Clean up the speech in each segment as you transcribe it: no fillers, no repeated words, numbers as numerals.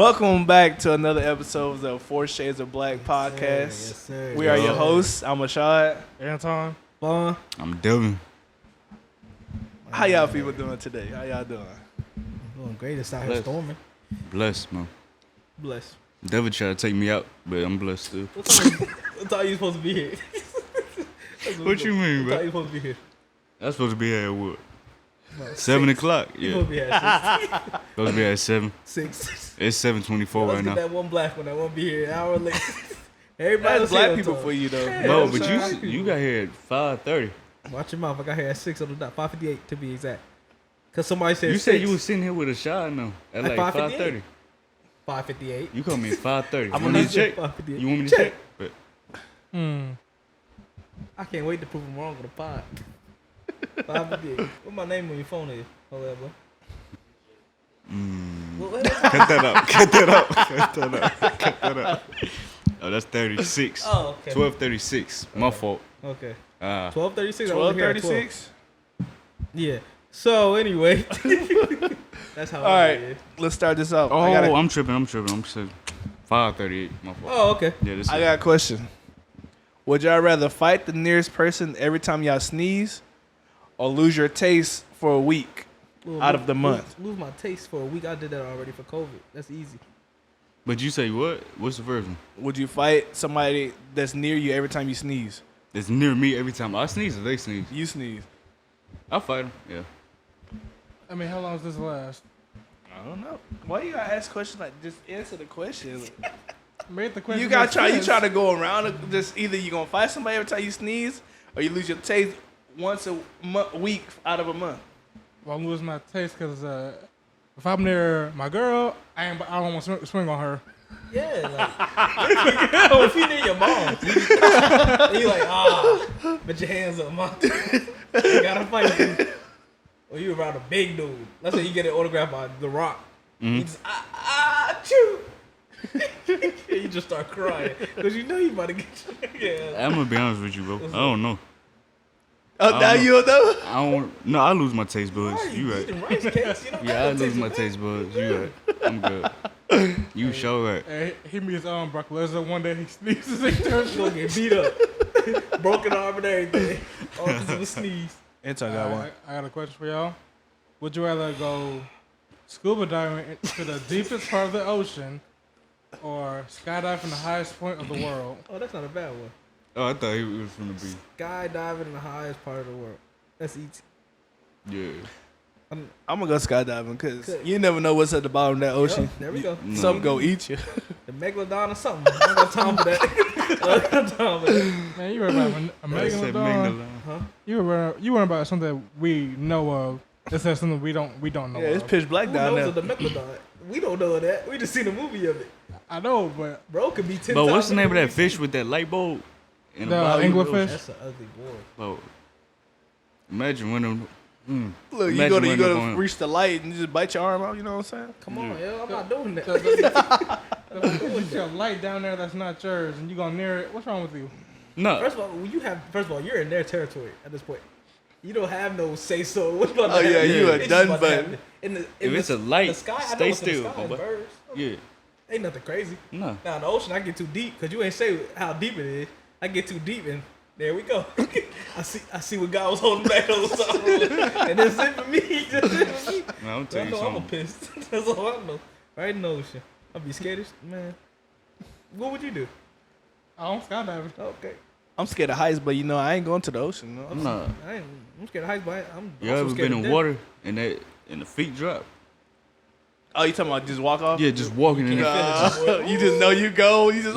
Welcome back to another episode of the Four Shades of Black podcast. Yes, sir. We are your hosts. I'm Ashad. Anton. Fun. I'm Devin. How y'all people doing today? How y'all doing? Doing great. It's out here Blessed. storming. Blessed, man. Bless. Devin tried to take me out, but I'm blessed too. What time you supposed to be here? What you mean, What time bro? you supposed to be here? That's supposed to be at what? About 7 6. o'clock? You Yeah. supposed to be at Supposed to be at 7. 6. It's 7:24 Let's right get now. that one black one that won't be here an hour late. Everybody That's else black here people on for you, though. Yeah. Bro, I'm but sorry. you got here at 5:30. Watch your mouth. I got here at 6 on the dot. 5:58 to be exact. Because somebody said You 6. said you was sitting here with a shot now at At like 5:58. 5:30. 5:58. You called me at 5:30. I'm You want me gonna to check? 5:58. You want me to Check. check? But I can't wait to prove him wrong with a pod. 5:58. What my name on your phone is? However. What cut that up. Cut that up. Cut that up. Cut that up. Oh, that's 36. Oh, okay. 12:36. My fault. Okay. 12:36. 12:36. I was here at 12. 12:36. Yeah. So anyway, that's how. All right, it is. let's start this off. Oh, I got I'm tripping. I'm saying 5:38. My fault. Oh, okay. Yeah, this I got a question. Would y'all rather fight the nearest person every time y'all sneeze, or lose your taste for a week out of the month? Lose my taste for a week. I did that already for COVID. That's easy. But you say what? What's the first one? Would you fight somebody that's near you every time you sneeze? It's near me every time I sneeze or they sneeze. You sneeze. I fight them. Yeah. I mean, how long does this last? I don't know. Why you gotta ask questions like just answer the question? Made the question. You gotta make try. You sense. try to go around. Just either you gonna fight somebody every time you sneeze, or you lose your taste once a week out of a month. Well, I'm losing my taste because if I'm near my girl, I don't want to swing on her. Yeah. Like, if you near your mom, you like put your hands up, mom. You gotta fight you. Or you around a big dude. Let's say you get an autograph by The Rock. You just chew. You just start crying because you know you about to get yeah. I'm gonna be honest with you, bro. I don't know. Oh, now don't you don't know. I don't. No, I lose my taste buds. Why You right. eating rice cakes? You don't Yeah, I got no lose my for taste that. buds. You right. I'm good. You show right. And he meets Brock Lesnar one day. He sneezes and turns. Gonna get beat up, broken arm and everything, all because of a sneeze. Anton got one. I got a question for y'all. Would you rather go scuba diving into the deepest part of the ocean, or skydive from the highest point of the world? Oh, that's not a bad one. Oh, I thought he was gonna be. Skydiving in the highest part of the world. That's easy. Yeah. I'm gonna go skydiving because Good. you never know what's at the bottom of that ocean. There we go. No. Something go eat you. The megalodon or something. I don't got time for that. I don't got time for that. Man, you were about a I said megalodon. Magdalene. You were about something we know of. This is something we don't know Yeah, it's of. pitch black Who down knows there. of the megalodon? We don't know of that. We just seen a movie of it. I know, but Bro could be 10 But times. what's the name of bigger that than fish with that light bulb? In The bottom of anglerfish? That's an ugly boy. Bro, imagine when them. Look, you Imagine go when to the- reach the light and just bite your arm out. You know what I'm saying? Come on, yo. I'm not doing that. There's a light down there that's not yours, and you go near it. What's wrong with you? No. First of all, you're in their territory at this point. You don't have no say so. What's about to Oh, yeah, happen? you a It's just done about to button. happen. In If the, it's a light, the sky, I know stay it's in the still, sky, homeboy. birds. Yeah. Ain't nothing crazy. No. Now in the ocean, I get too deep because you ain't say how deep it is. I get too deep and there we go. I see what God was holding back on something, and that's it for me. That's it for me. No, I'm I telling you know I'm a something. pissed. That's all I know. Right in the ocean, I'd be scared as man. What would you do? I'm skydiving. Okay, I'm scared of heights, but you know I ain't going to the ocean. No. I'm not. I'm scared of heights, but I'm You also ever scared been of in death. water and the feet drop? Oh, you talking about just walk off? Yeah, just walking in the. You just know you go. You just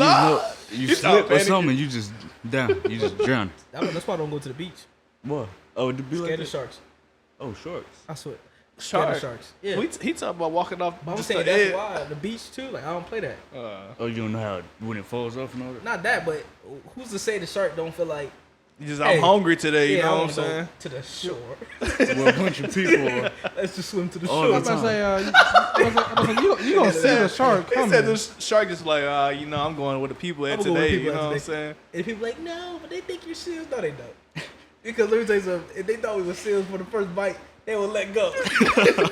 You You slip start or panicking. something, and you just down. You just drown. That's why I don't go to the beach. What? Oh, the be like Scared that? of sharks. Oh, sharks. I swear. Scared Shark. of sharks. Yeah. He talking about walking off. But I'm just saying the that's edge. why the beach too. Like I don't play that. Oh, you don't know how when it falls off and all that. Not that, but who's to say the shark don't feel like? You just Hey. I'm hungry today. You Yeah, I know what I'm wanna go saying? to the shore. Well, a bunch of people. Let's just swim to the All shore. I the was about to say, you gonna see the shark He coming. said the shark just like, you know, I'm going with the people at I'm going with today. people You at know what I'm today. saying? And people like, no, but they think you're seals. No, they don't. Because let me tell you something. If they thought we were seals for the first bite, they will let go.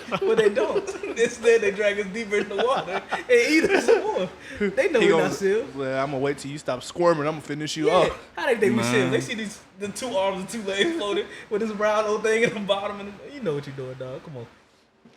But they don't. Instead, they drag us deeper in the water and eat us some more. They know He we're gonna, not seals. well, I'm gonna wait till you stop squirming. I'm gonna finish you Yeah. off. How they think we Man. seals? They see the 2 arms and 2 legs floating with this brown old thing in the bottom. And you know what you're doing, dog. Come on.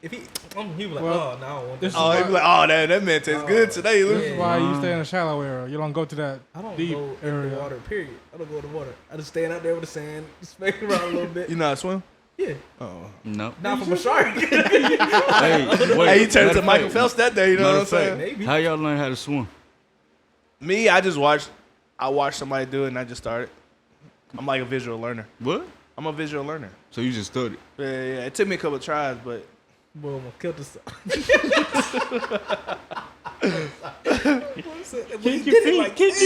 If he was like, Well, oh, no, I don't want this this. is Oh, he be like, oh, that man tastes good today, Luke. This is why you stay in a shallow area. You don't go to that I don't deep go in area. the water, period. I don't go in the water. I just stand out there with the sand, spinning around a little bit. You know how to swim? Yeah. Oh. No. Not from a shark. Hey, wait, Hey, you turned matter to of Michael fact- Phelps that day, you know matter what I'm of fact, saying? Maybe. How y'all learn how to swim? Me, I watched somebody do it and I just started. I'm like a visual learner. What? I'm a visual learner. So you just studied? Yeah. It took me a couple of tries, but Boy, I'm gonna kill this. He did it like this.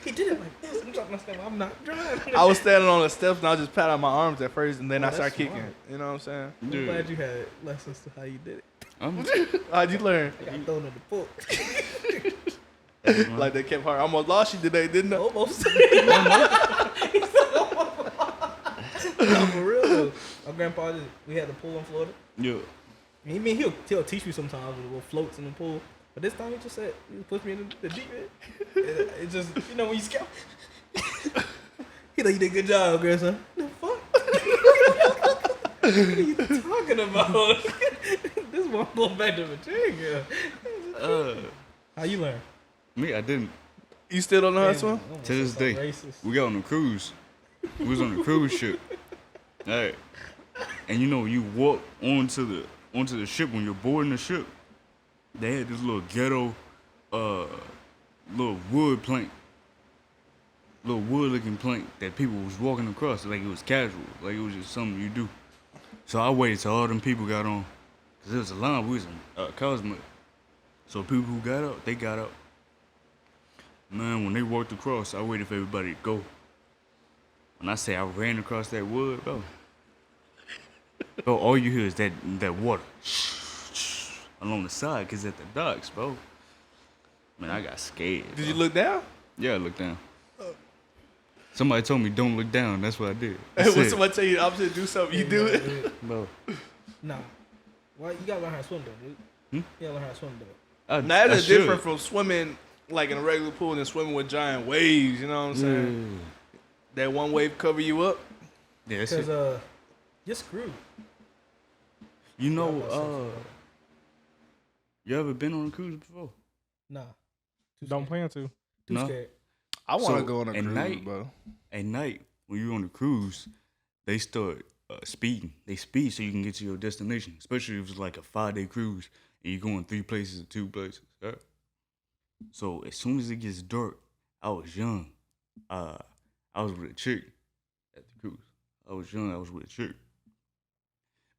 He did it like this. I'm trying to say, I'm not trying. I was standing on the steps and I just pat out my arms at first and then Oh, I started that's kicking. smart. You know what I'm saying? I'm glad you had lessons to how you did it. How'd you learn? I got thrown in the pool. Like they kept hard. I almost lost you today, didn't I? Almost. No, for real though. My grandpa we had a pool in Florida. Yeah. He'll teach me sometimes with little floats in the pool. But this time he just said, he pushed me in the deep end. It just, you know, when you scout. He like, you did a good job, grandson. The fuck? What are you talking about? This one going back to Virginia. How you learn? Me, I didn't. You still don't know how to swim? Damn, To this day, racist. we got on a cruise. We was on a cruise ship. Alright. And you know, you walk onto the ship when you're boarding the ship. They had this little ghetto, little wood plank. Little wood looking plank that people was walking across like it was casual. Like it was just something you do. So I waited till all them people got on. Cause there was a line, we was in Cosmo. So people who got out, they got out. Man, when they walked across, I waited for everybody to go. When I say I ran across that wood, bro, all you hear is that water along the side, cause at the docks, bro. Man, I got scared. Did bro. you look down? Yeah, I looked down. Somebody told me don't look down. That's what I did. I Hey, when said, somebody tell you the opposite, do something, you do it. bro. Nah. Why you gotta learn how to swim though, dude? You gotta learn how to swim though. Now that's I should. different from swimming like in a regular pool and swimming with giant waves. You know what I'm saying? That one wave cover you up. Yeah, that's Cause it. you're screwed. You know, you ever been on a cruise before? Nah. Too Don't scared. plan to. Too No. scared. I want to So, go on a at cruise, night- bro. At night, when you're on the cruise, they start speeding. They speed so you can get to your destination, especially if it's like a 5-day cruise and you're going 3 places or 2 places. Right? So as soon as it gets dark, I was young. I was with a chick at the cruise. I was young. I was with a chick.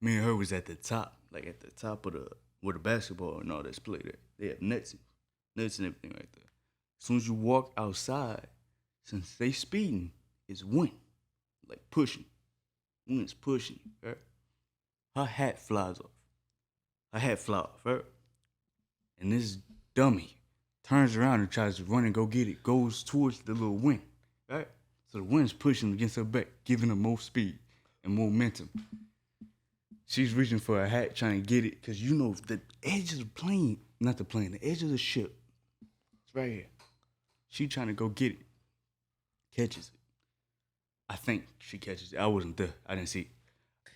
Me and her was at the top, like at the top of where the basketball and all that's played at. They have nets and everything right there. As soon as you walk outside, since they speeding, it's wind, like pushing. Wind's pushing you, right? Her hat flies off. Right? And this dummy turns around and tries to run and go get it, goes towards the little wind, right? So the wind's pushing against her back, giving her more speed and momentum. She's reaching for her hat, trying to get it, because you know the edge of the plane, not the plane, the edge of the ship, it's right here. She trying to go get it. Catches it. I think she catches it. I wasn't there. I didn't see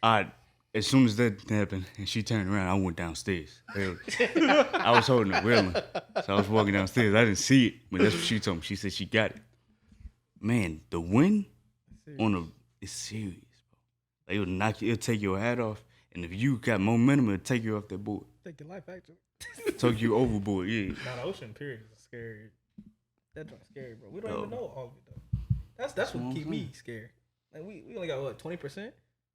it. As soon as that happened and she turned around, I went downstairs. I was holding the railing. So I was walking downstairs. I didn't see it, but that's what she told me. She said she got it. Man, the wind it's serious, bro. Like it'll take your hat off. And if you got momentum, it'll take you off that board. Take your life actually. Take you overboard, yeah. Nah, the ocean period is scary. That joint's scary, bro. We don't even know all of it though. That's what keep me scared. Like we only got what 20%?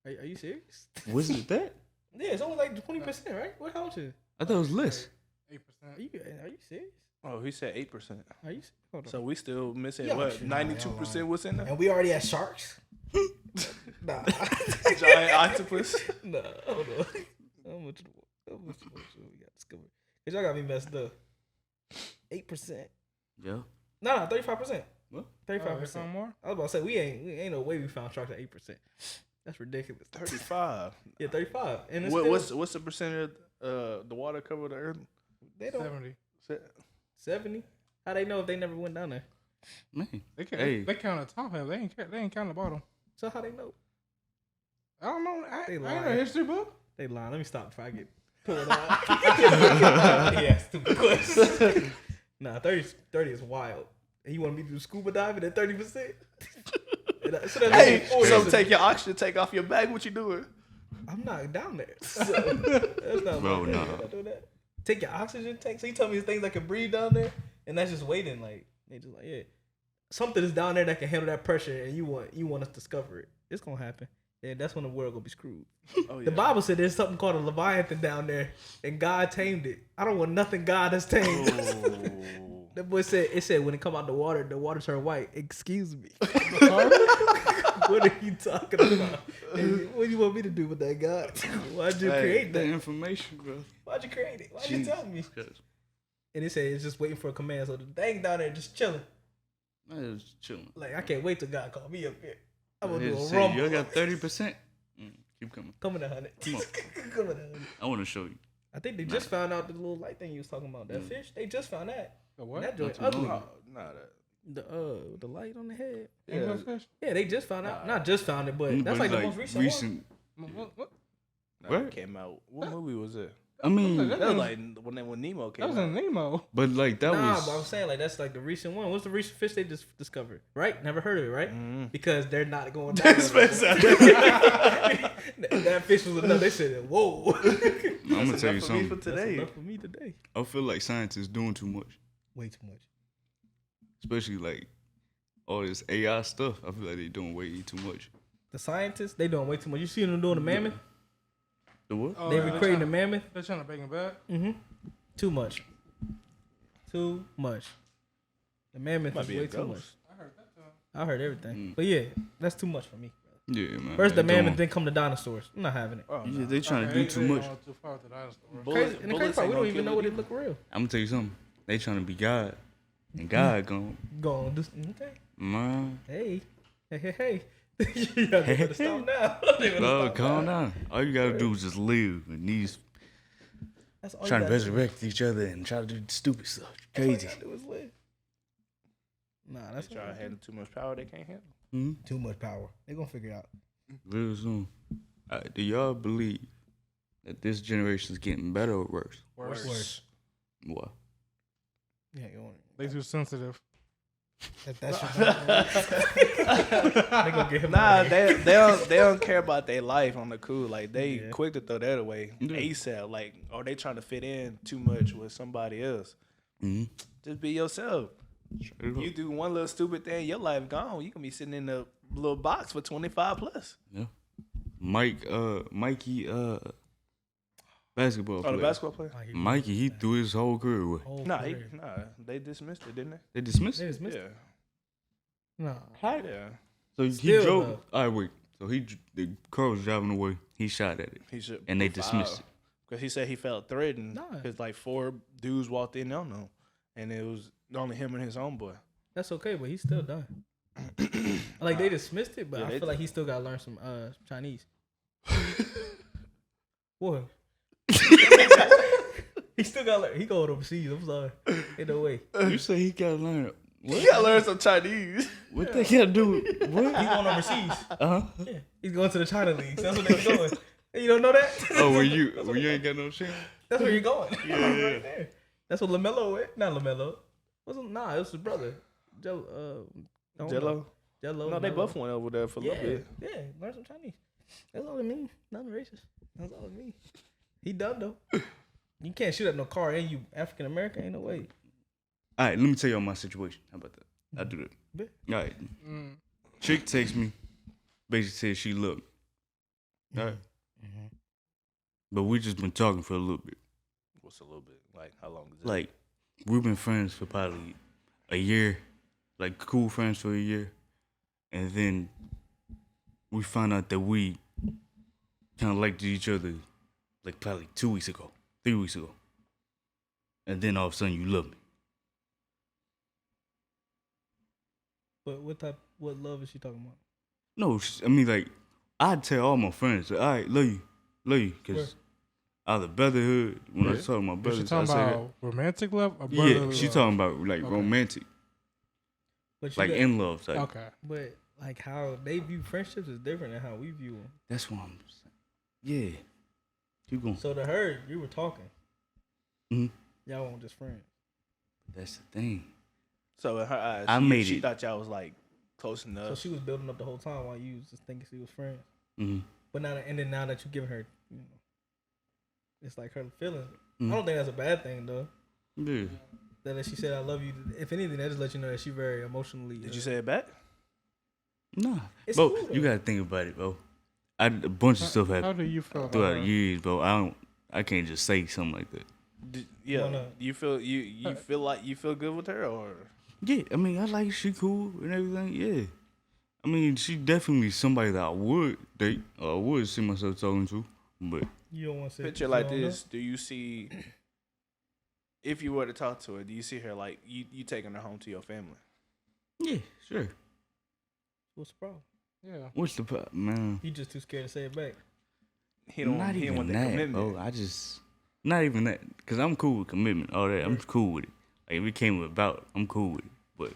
Are you serious? Was it that? Yeah, it's only like 20%, right? What how much is? I thought it was less. 8%. Are you serious? Oh, he said 8%. Are you? Hold on. So we still missing Yeah, what? sure. 92% what's in there? And we already had sharks. Nah, Giant octopus. nah. Hold on. How much more we got discovered? Cause y'all got me messed up. 8%. Yeah. Nah, 35%. What? 35%. Some more? I was about to say we ain't no way we found sharks at 8%. That's ridiculous. 35. Yeah, 35. And it's What's the percentage of the water cover the earth? they don't 70. 70. How they know if they never went down there? Man, They hey, they count the top half. They ain't count the bottom. So how they know? I don't know. I They ain't lying. a history book. They lying. Let me stop before I get pulled out. Yeah, stupid question. Nah, 30 is wild. And you want me to do scuba diving at 30%? So that's Hey, only 4 so days. take your oxygen take off your bag. What you doing? I'm not down there. So that's not Bro, my thing. nah. I'm not doing that. Take your oxygen tank. So you tell me there's things that can breathe down there, and that's just waiting. Like they just like, yeah, something is down there that can handle that pressure, and you want us to discover it. It's gonna happen. Yeah, that's when the world gonna be screwed. Oh, The Bible said there's something called a Leviathan down there, and God tamed it. I don't want nothing God has tamed. That boy said when it come out the water turn white. Excuse me. What are you talking about? What do you want me to do with that, God? Why'd you create that that? information, bro. Why'd you create it? Why'd you tell me? Cause And it said it's just waiting for a command. So the thing down there just chilling. I was chilling. Like I can't wait till God call me up here. I'm gonna do a Say, rumble. you got 30%. Keep coming. Coming to 100. Come on. Coming to 100. I want to show you. I think they just found out the little light thing you was talking about. That fish. They just found that. The what? That joint Not too ugly. long. Nah, that. The light on the head. English fish? Yeah, they just found out. Not just found it, but that's But like the most recent one. What? Nah, What? that came out. What movie was it? I mean, That That was was- like when Nemo That came was out. in Nemo. but like that Nah, was. but I'm saying like that's like the recent one. What's the recent fish they just discovered? Right? Never heard of it, right? Mm-hmm. Because they're not going down. That fish was enough. They said, "Whoa." I'm gonna tell you Enough for me for something. That's today. enough for me today. I feel like science is doing too much, Way too much. especially like all this AI stuff. I feel like they doing way too much. The scientists, they doing way too much. You see them doing the mammoth? The what? Oh, They yeah, recreating the mammoth? They're trying to bring it back. Too much. Too much. The mammoth Might is be a way too ghost. much. I heard that time. I heard everything. But yeah, that's too much for me. Yeah, man. First the They mammoth, doing- then come the dinosaurs. I'm not having it. Oh, Yeah, they trying to Okay, do too they much. going too far with the dinosaur. Crazy, and the crazy part, we don't even know what it look real. I'm gonna tell you something. They trying to be God, and God going, Go on, okay. man, Hey. You gotta stop now. bro, calm down. All you gotta do is just live, and these That's all trying to you gotta do. resurrect each other and try to do stupid stuff. Crazy. All you gotta do is live. Nah, that's They try to handle too much power they can't handle. Hmm? too much power. They gonna figure it out. Real soon. Do y'all believe that this generation is getting better or worse? Worse. What? Yeah, you want They too sensitive. that's they gonna get him. Nah, out of here. they don't care about their life on the cool. Like they Yeah. quick to throw that away Yeah. ASAP. Like, or they trying to fit in too much with somebody else. Mm-hmm. Just be yourself. You do one little stupid thing, your life gone. You can be sitting in a little box for 25 plus. Yeah. Mikey, basketball Oh, player. the basketball player? Mikey, he threw his whole career away. Whole Nah, career. they dismissed it, didn't They dismissed They it. just missed they? it. Yeah, Nah. yeah. So he Still, drove. though. All right, wait. So the car was driving away. He shot at it, He should. and they dismissed it. Because he said he felt threatened. Nah. Because like 4 dudes walked in on him, and it was only him and his homeboy. That's okay, but he's still done. Like they dismissed it, but Yeah, I they feel like he still gotta learn some Chinese. What? He still gotta learn. He going overseas. I'm sorry. Ain't no way. You say he gotta learn. What? You gotta learn some Chinese. What they gotta do? What? He's going overseas. Uh-huh. Yeah, he's going to the China leagues. That's what they're going. Hey, you don't know that? Oh, when you ain't got no chance. That's where you're going. Yeah. Right there. That's what Lamelo went. Not Lamelo. Wasn't nah. It was his brother. Jello. Jello. Jello. No, they Melo. both went over there for a Yeah, little bit. yeah. Learn some Chinese. That's all it means. Nothing racist. That's all it means. He done though. You can't shoot at no car and you African American. Ain't no way. All right, let me tell you my situation. How about that? I'll do that. Bet. All right. Chick texts me. Basically said she loved me. All right. But we just been talking for a little bit. What's a little bit? Like, how long is it? Like, we've been friends for probably a year. Like, cool friends for a year. And then we found out that we kind of liked each other like probably 2 weeks ago, 3 weeks ago. And then all of a sudden you love me. But what love is she talking about? No, I mean, like, I'd tell all my friends, all right, love you, because out of the brotherhood, when I talk to my Is brothers, she talking I say about romantic love or that. brotherly Yeah, she love? talking about like romantic, But you like got- in love type. Okay. But like how they view friendships is different than how we view them. That's what I'm saying. Yeah. Keep going. So to her, you were talking. Mhm. Y'all weren't just friends. That's the thing. So in her eyes, I made she it. thought y'all was like close enough. So she was building up the whole time while you was just thinking she was friends. Mm-hmm. But now, and then now that you're giving her, you know, it's like her feelings. Mhm. I don't think that's a bad thing though. Yeah. That she said I love you. If anything, that just let you know that she's very emotionally. Did you say it back? Nah. It's Bro, cool, you though. gotta think about it, bro. A bunch of stuff How happened do you feel about throughout her? the years, bro. I can't just say something like that. Yeah. Wanna- You feel you feel like you feel good with her, or Yeah, I mean, I like she cool and everything. Yeah, I mean, she definitely somebody that I would date or I would see myself talking to. But You don't want to say picture like this? Do you see if you were to talk to her? Do you see her like you taking her home to your family? yeah, sure. What's the problem? Yeah. What's the problem, man? You just too scared to say it back. He don't. Not he don't even want the that, commitment. bro. Not even that, cause I'm cool with commitment, all that. I'm cool with it. Like if it came about, I'm cool with it. But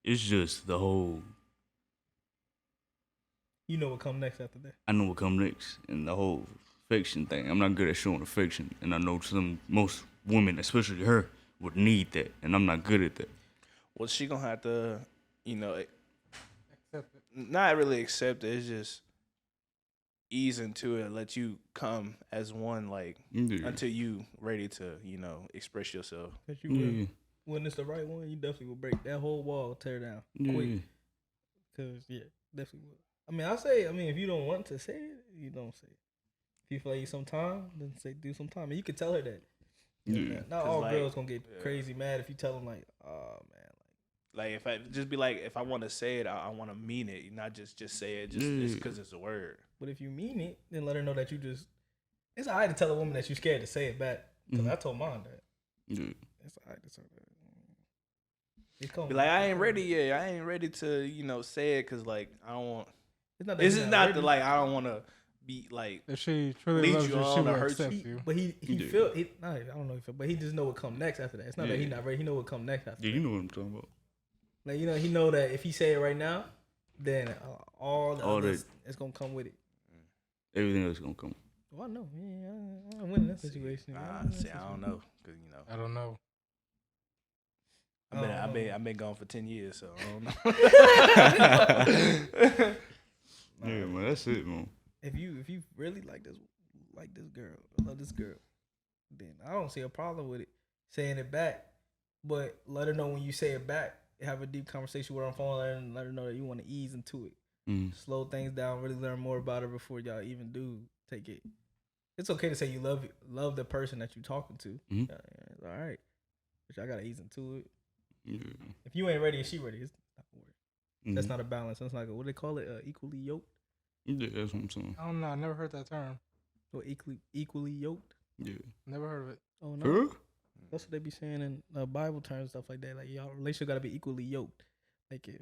it's just the whole. You know what come next after that. I know what come next, and the whole affection thing. I'm not good at showing affection, and I know most women, especially her, would need that, and I'm not good at that. Well, she gonna have to, Accept it. not really accept it. It's just ease into it, let you come as one, like Yeah. until you ready to, express yourself. Cause you Yeah. will. When it's the right one, you definitely will break that whole wall, tear down Yeah. quick. Cause yeah, definitely will. I mean, if you don't want to say it, you don't say it. If you feel like you some time, then do some time, and you can tell her that. Yeah. Not 'Cause, all like, girls gonna get yeah. crazy mad if you tell them like, oh man, Like if I just be like, if I want to say it, I want to mean it, not just say it just Yeah. because it's a word. But if you mean it, then let her know that you just. It's alright to tell a woman that you're scared to say it back. Because Mhm. I told mine that. Yeah. It's alright to tell her that. It's cold. Be like, I ain't ready yet. I ain't ready to say it because like I don't want. It's not that This he's is not ready. the like I don't want to be like. If she truly Lead loves you you, on she to will hurt accept you. you. But he Yeah. feel it. I don't know if he feel, but he just know what come next after that. It's not that he's Yeah. not ready. He know what come next after. Yeah, that. you know what I'm talking about. Like he know that if he say it right now, then all the All others is gonna come with it. Everything else gonna come. Oh, I know. Yeah, I win in that situation. I don't know because I don't know. I've been gone for 10 years, so I don't know. Yeah, man, that's it, man. If you really like this girl, love this girl, then I don't see a problem with it saying it back. But let her know when you say it back. Have a deep conversation with her on phone and let her know that you want to ease into it. Mm. Slow things down, really learn more about her before y'all even do take it. It's okay to say you love the person that you're talking to. Mhm. It's all right, but y'all gotta ease into it. Yeah. If you ain't ready and she ready, it's not gonna work. That's Mhm. not a balance. That's like what do they call it? Equally yoked Yeah, that's what I'm saying. I don't know. I never heard that term. or equally yoked? Yeah. Never heard of it. Oh no, Huh? that's what they be saying in Bible terms and stuff like that. Like y'all relationship gotta be equally yoked. Like if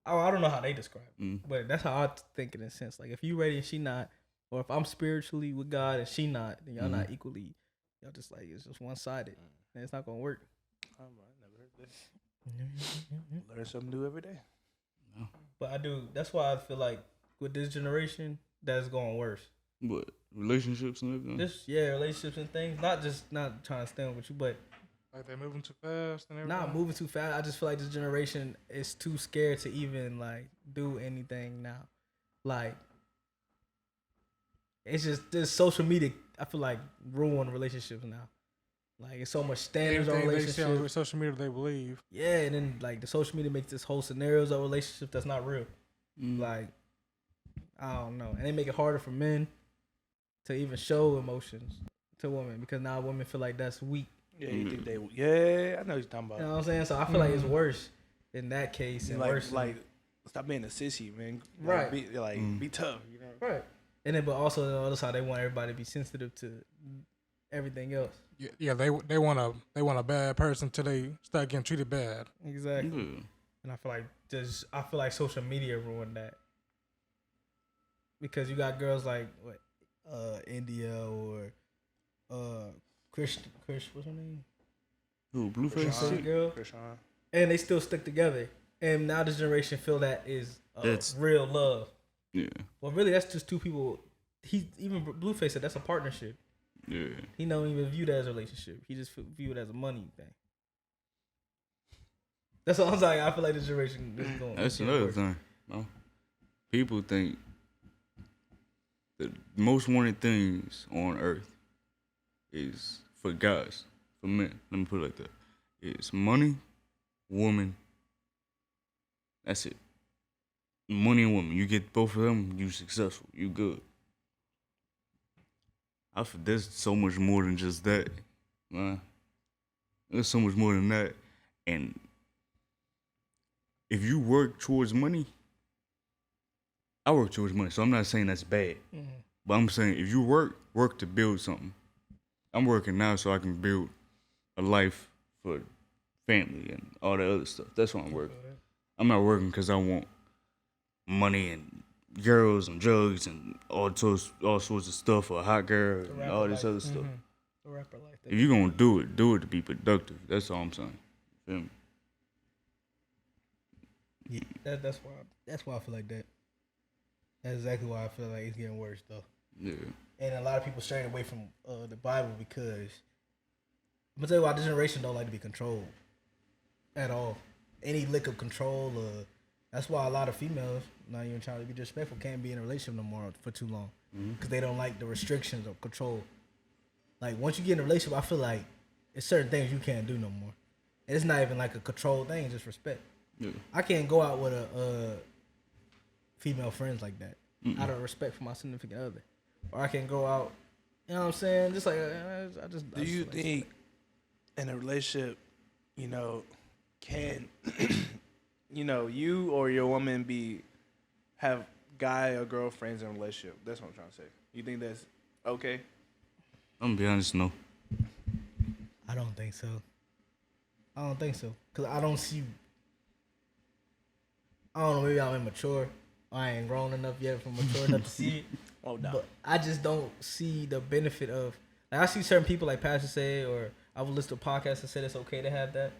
I don't know how they describe it, Mm. but that's how I think it in a sense. Like if you ready and she not, or if I'm spiritually with God and she not, then y'all not equally. Y'all just like it's just one sided, and it's not gonna work. I never heard that. Learn something new every day. But I do. That's why I feel like with this generation, that's going worse. But relationships and everything. Relationships and things. Not trying to stand with you, but Like they're moving too fast and everything. not moving too fast. I just feel like this generation is too scared to even like do anything now. Like it's just this social media. I feel like ruin relationships now. Like it's so much standards on Everything they see on relationships. social media, they believe. Yeah, and then like the social media makes this whole scenarios of relationship that's not real. Mm. Like I don't know, and they make it harder for men to even show emotions to women because now women feel like that's weak. Yeah, you think they? Yeah, I know what you're talking about. You know what I'm saying? So I feel like it's worse in that case and worse. like stop being a sissy, man. Right. Be tough. You know. Right. And then, but also on the other side, they want everybody to be sensitive to everything else. Yeah, they want a bad person till they start getting treated bad. Exactly. Yeah. And I feel like social media ruined that. because you got girls like what, India or Chris, what's her name? Who, Blueface? Krishan girl, Krishan. and they still stick together. And now this generation feel that is That's- real love. Yeah, Well, really, that's just two people. He even Blueface said that's a partnership. yeah. He don't even view that as a relationship. He just view it as a money thing. That's what I'm saying. I feel like this generation is going. That's another thing. No? People think the most wanted things on earth is for guys, for men. Let me put it like that. It's money, woman. That's it. Money and woman. You get both of them, you successful. You good. I feel there's so much more than just that, man. There's so much more than that, and if you work towards money, I work towards money, so I'm not saying that's bad. Mm-hmm. But I'm saying if you work to build something. I'm working now so I can build a life for family and all that other stuff. That's why I'm working. I'm not working because I want money and girls and drugs and all sorts of stuff, or a hot girl and all this other stuff. The rapper life. If you're gonna do it to be productive. That's all I'm saying. Feel me? Yeah, that's why I feel like that. That's exactly why I feel like it's getting worse though. Yeah. And a lot of people straying away from the Bible because I'm gonna tell you why this generation don't like to be controlled at all. Any lick of control, that's why a lot of females, not even trying to be disrespectful, can't be in a relationship no more for too long because they don't like the restrictions of control. Like once you get in a relationship, I feel like it's certain things you can't do no more, and it's not even like a control thing, it's just respect. Yeah. I can't go out with a female friends like that out of respect for my significant other, or I can go out. You know what I'm saying? Just like I just. Do you think in a relationship, can you or your woman have guy or girlfriends in a relationship? That's what I'm trying to say. You think that's okay? I'm gonna be honest, no. I don't think so. I don't think so. Cause I don't see. I don't know. Maybe I'm immature. I ain't grown enough yet for mature enough to see it. Oh no. But I just don't see the benefit of. Like I see certain people like Pastor say, or I would listen to podcasts that said it's okay to have that.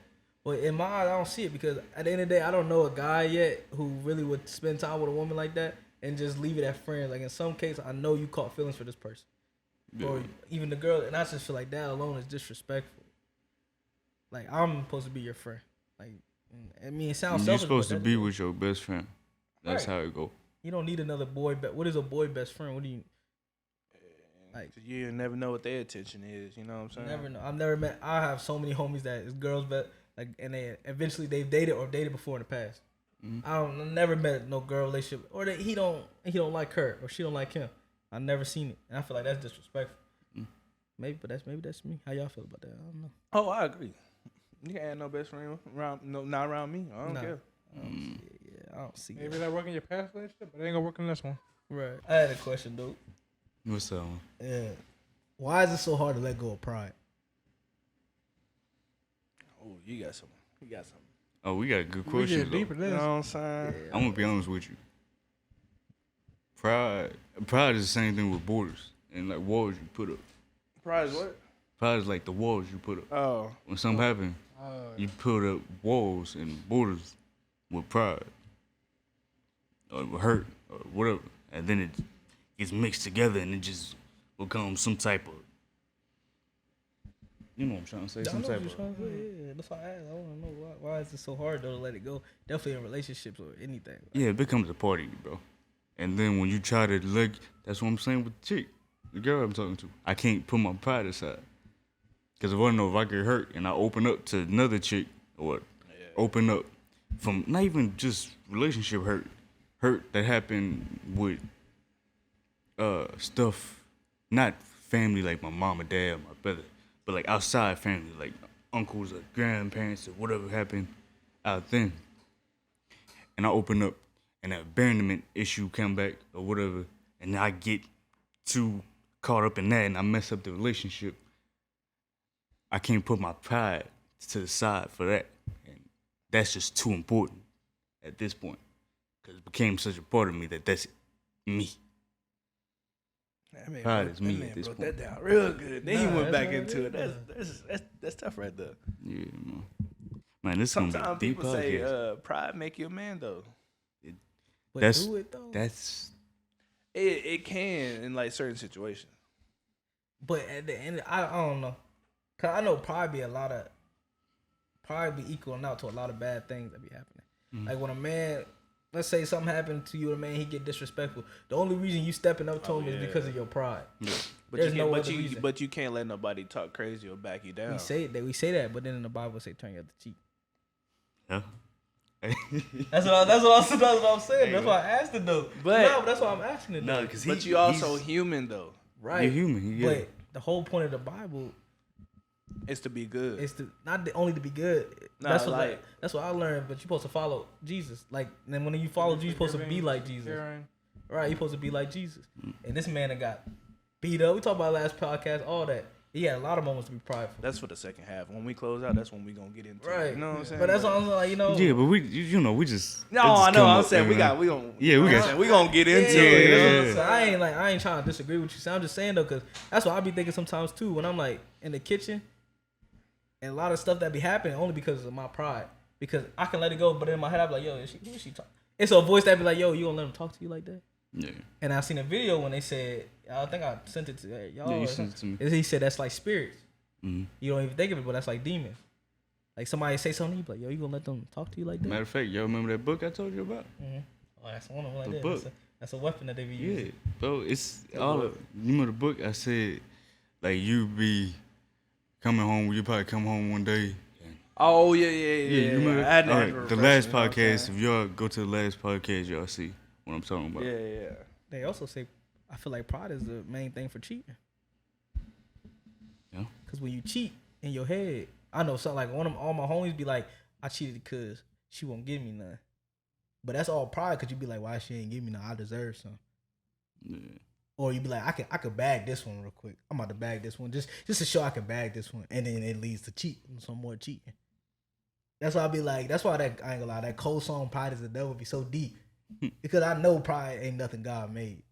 But in my eyes, I don't see it because at the end of the day, I don't know a guy yet who really would spend time with a woman like that and just leave it at friends. Like in some cases, I know you caught feelings for this person, or even the girl, and I just feel like that alone is disrespectful. Like I'm supposed to be your friend. Like I mean, it sounds You're selfish. supposed but to be with your best friend. That's Right. how it go. You don't need another boy. What is a boy best friend? What do you? Like, 'Cause you never know what their attention is. You know what I'm saying? never know. I've never met. I have so many homies that is girls, but like, and they eventually they've dated or dated before in the past. I never met no girl relationship, or that he don't like her or she don't like him. I've never seen it, and I feel like that's disrespectful. Maybe that's me. How y'all feel about that? I don't know. Oh, I agree. You can't have no best friend around. No, not around me. I don't Nah. care. I don't see it. Yeah, I don't see Maybe it. that work in your past relationship, but it ain't gonna work in this one. Right. I had a question, dude. What's that one? Yeah. Why is it so hard to let go of pride? Oh, you got some. Oh, we got good We questions. get deeper You than know this. what I'm saying? I'm gonna be honest with you. Pride is the same thing with borders and like walls you put up. Prize what? Pride is like the walls you put up. Oh, When something happen, you put up walls and borders with pride or with hurt or whatever, and then it gets mixed together and it just becomes some type of, you know what I'm trying to say, I some know type what you're of. trying to say. Yeah, that's why I asked. I want to know why is it so hard though to let it go? Definitely in relationships or anything. Yeah, it becomes a part of you, bro. And then when you try to look, that's what I'm saying with the chick, the girl I'm talking to. I can't put my pride aside. Because if I know if I get hurt and I open up to another chick or open up from not even just relationship hurt that happened with stuff, not family like my mom or dad or my brother, but like outside family, like uncles or grandparents or whatever happened out then. And I open up and that abandonment issue come back or whatever, and I get too caught up in that and I mess up the relationship. I can't put my pride to the side for that. And that's just too important at this point. Because it became such a part of me that that's me. That man Pride broke- is me that man at this broke point. that down real good. Then he Nah, went that's back how it into it. is. That's tough right there. Yeah, man. Man, this is gonna Sometimes be a deep people say podcast. pride make you a man though. But That's- do it though. That's It can in like certain situations. But at the end, I don't know. Cause I know probably be equaling out to a lot of bad things that be happening. Mm-hmm. Like when a man, let's say something happened to you, a man, he get disrespectful. The only reason you stepping up to him is because of your pride. But There's you, no but other you, reason. but you can't let nobody talk crazy or back you down. We say that, but then in the Bible say turn your other cheek. yeah. That's what I'm saying. That's why I asked it though. But- no, that's why I'm asking it. No, Though. because But you also human though. Right. You're human. Yeah. But the whole point of the Bible It's to be good. is only to be good. Nah, that's what like- that's what I learned. But you're supposed to follow Jesus. Like, and then when you follow Jesus, you're supposed to be Forgiving, like Jesus. caring. Right? You're supposed to be like Jesus. And this man that got beat up. We talked about last podcast. All that. He had a lot of moments to be prideful. That's for the second half. When we close out, that's when we gonna get into it. Right. You know what I'm saying? But that's what I'm like. You know. yeah, but we, we just. No, it just I know. come I'm up saying we every got now- we gonna Yeah, we got- I'm saying we gonna get into Yeah, it. yeah. that's what I'm saying. I ain't trying to disagree with you. So I'm just saying though, cause that's what I be thinking sometimes too. When I'm like in the kitchen, and a lot of stuff that be happening only because of my pride. Because I can let it go, but in my head I be like, yo, who is she talking? It's a voice that be like, yo, you gonna let him talk to you like that? Yeah. And I seen a video when they said, I think I sent it to y'all. Yeah, you or sent it to me. something. He said that's like spirits. Mm-hmm. You don't even think of it, but that's like demons. Like somebody say something, you be like, yo, you gonna let them talk to you like that? Matter of fact, y'all remember that book I told you about? Mm-hmm. Oh, that's one of them like The that. book. That's a weapon that they be Yeah, using. bro. It's all. You remember the book? I said, like you be coming home. You probably come home one day. Oh yeah. You remember? I had to All have right, a the refresher, last you know what I'm podcast. saying? If y'all go to the last podcast, y'all see what I'm talking about. Yeah. They also say, I feel like pride is the main thing for cheating. Yeah. Because when you cheat in your head, I know something like all my homies be like, I cheated because she won't give me none. But that's all pride because you be like, why she ain't give me none? I deserve some. Yeah. Or you be like, I could bag this one real quick. I'm about to bag this one just to show I can bag this one, and then it leads to cheating, some more cheating. That's why I be like, that's why that I ain't gonna lie, that Cole song "Pride Is the Devil" be so deep because I know pride ain't nothing God made.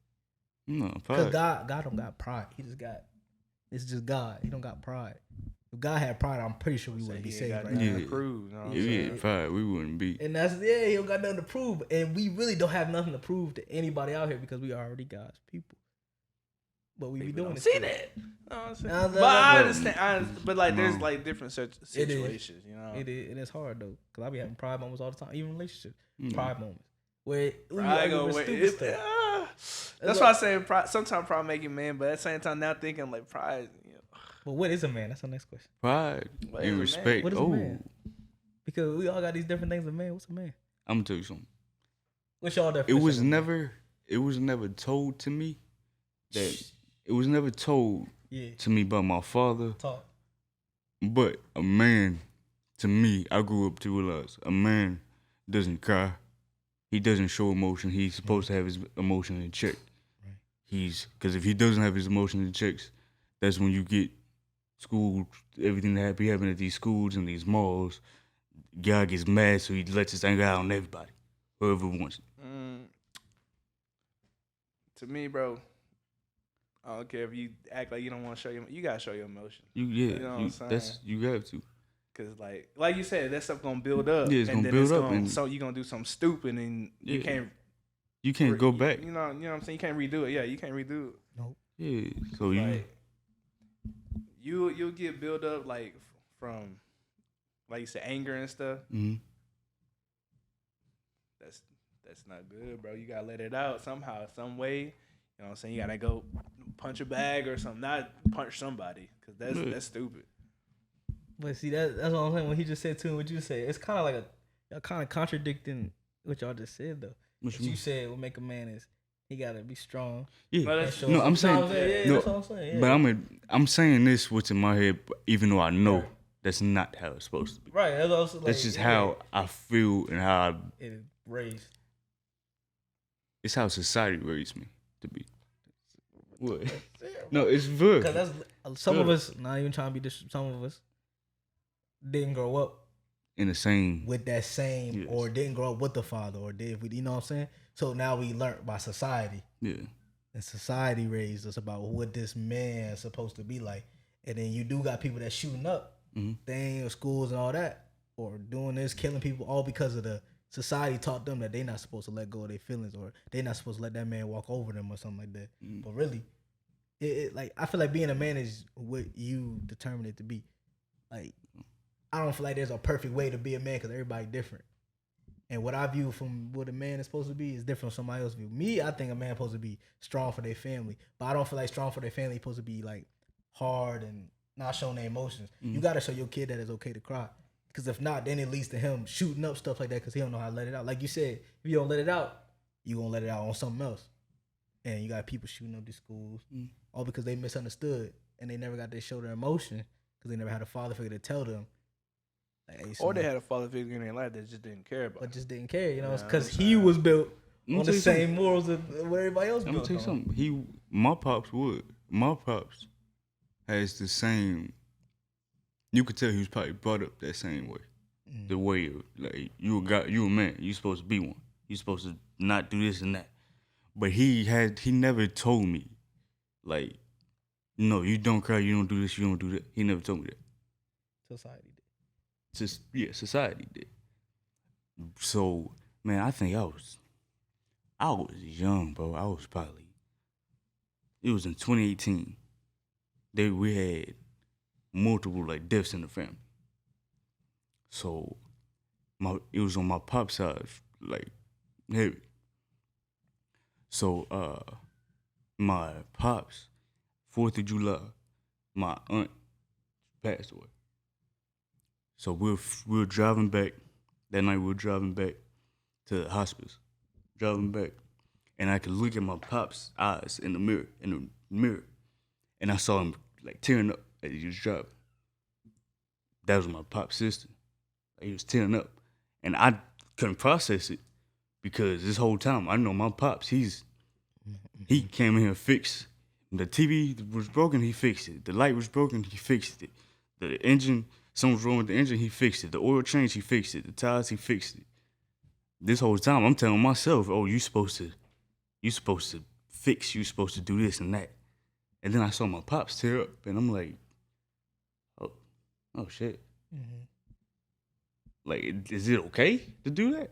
No, Because probably. God don't got pride. It's just God. He don't got pride. If God had pride, I'm pretty sure we wouldn't be saved right now. Yeah. Prove, you know what I'm If he saying? had pride, we wouldn't be. And that's he don't got nothing to prove, and we really don't have nothing to prove to anybody out here because we are already God's people. But we be People doing don't it. see still. that. You know what I'm saying? Nah, But I nah, understand. But like, there's No. like different situations. You know, It is, and it's hard though, cause I be having pride moments all the time, even relationships. Mm. Pride moments where we Pride argue go with away. stupid stuff. That's why I say pride. Sometimes pride make you man, but at the same time, now thinking like pride. You know, But what is a man? That's our next question. Pride What is a and man? respect. What is a Oh, man? Because we all got these different things. A man, what's a man? I'm gonna tell you something. What's y'all It definition? was of a man? never. It was never told to me that. It was never told Yeah, to me by my father. talk. But a man, to me, I grew up to realize a man doesn't cry. He doesn't show emotion. He's supposed to have his emotion in check. Right. Because if he doesn't have his emotion in checks, that's when you get school, everything that be happening at these schools and these malls. Guy gets mad, so he lets his anger out on everybody, whoever wants it. to me, bro, I don't care if you act like you don't want to show you gotta show your emotion. You know what I'm saying? that's you have to. Cause like you said, that stuff gonna build up. Yeah, it's and gonna then build up and- so you gonna do something stupid and you Yeah. can't. You can't go back. You know what I'm saying? You can't redo it. Yeah, you can't redo it. Yeah, so you. Like you'll get built up like from like you said anger and stuff. Mhm. That's not good, bro. You gotta let it out somehow, some way. You know what I'm saying? You gotta go punch a bag or something, not punch somebody, cause that's stupid. But see, that's what I'm saying. When he just said to him, what you say, it's kind of like y'all kind of contradicting what y'all just said though. What What you you mean? said will make a man is he gotta be strong. Yeah. No, and that's- show No, up. I'm You know saying- what I'm saying? Yeah, no, that's what I'm saying. Yeah. But I'm saying this what's in my head, even though I know Right. that's not how it's supposed to be. right. That's also That's just how I feel and how it is raised. it's how society raised me to be. What? No, it's good. Because that's some of us. Not even trying to be some of us didn't grow up In the same. with that same, Yes. or didn't grow up with the father, or did we? You know what I'm saying? So now we learn by society. Yeah. and society raised us about what this man is supposed to be like. And then you do got people that shooting up things, schools and all that, or doing this, killing people, all because of the society taught them that they not supposed to let go of their feelings, or they not supposed to let that man walk over them or something like that. But really, it like I feel like being a man is what you determine it to be. Like I don't feel like there's a perfect way to be a man because everybody different. And what I view from what a man is supposed to be is different from somebody else's view. Me, I think a man supposed to be strong for their family, but I don't feel like strong for their family supposed to be like hard and not showing their emotions. You got to show your kid that it's okay to cry, because if not, then it leads to him shooting up stuff like that because he don't know how to let it out. Like you said, if you don't let it out, you gonna let it out on something else. And you got people shooting up these schools all because they misunderstood and they never got to show their emotion because they never had a father figure to tell them. Like, hey, Or they had a father figure in their life that just didn't care about. but just didn't care, you know, Yeah, because I'm he saying. was built I'ma on tell the you same something. morals of what everybody else I'm gonna built tell you on. something. My pops would. My pops has the same. You could tell he was probably brought up that same way. The way of, like you a man. You supposed to be one. You supposed to not do this and that. But he never told me, like, no, you don't cry. You don't do this. You don't do that. He never told me that. Society did. Just society did. So man, I think I was young, bro. I was probably. It was in 2018. We had multiple like deaths in the family. So it was on my pop's side, like heavy. So my pops, 4th of July, my aunt passed away. So we were driving back that night. We were driving back to the hospice, driving back, and I could look at my pop's eyes in the mirror, and I saw him like tearing up as he was driving. That was my pop's sister. Like, he was tearing up, and I couldn't process it because this whole time I know my pops. He came in here and fixed. The TV was broken, he fixed it. The light was broken, he fixed it. The engine, something was wrong with the engine, he fixed it. The oil change, he fixed it. The tires, he fixed it. This whole time, I'm telling myself, "Oh, you supposed to fix. You supposed to do this and that." And then I saw my pops tear up, and I'm like, "Oh shit." Like, is it okay to do that?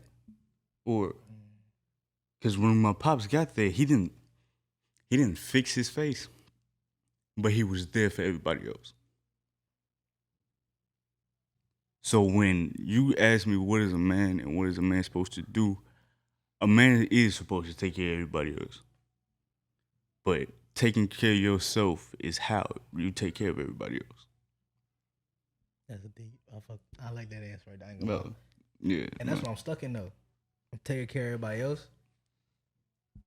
Or, because when my pops got there, he didn't fix his face, but he was there for everybody else. So when you ask me what is a man and what is a man supposed to do, a man is supposed to take care of everybody else. But taking care of yourself is how you take care of everybody else. That's a deep. I like that answer right there. I ain't gonna lie. Yeah. And that's what I'm stuck in though. I'm taking care of everybody else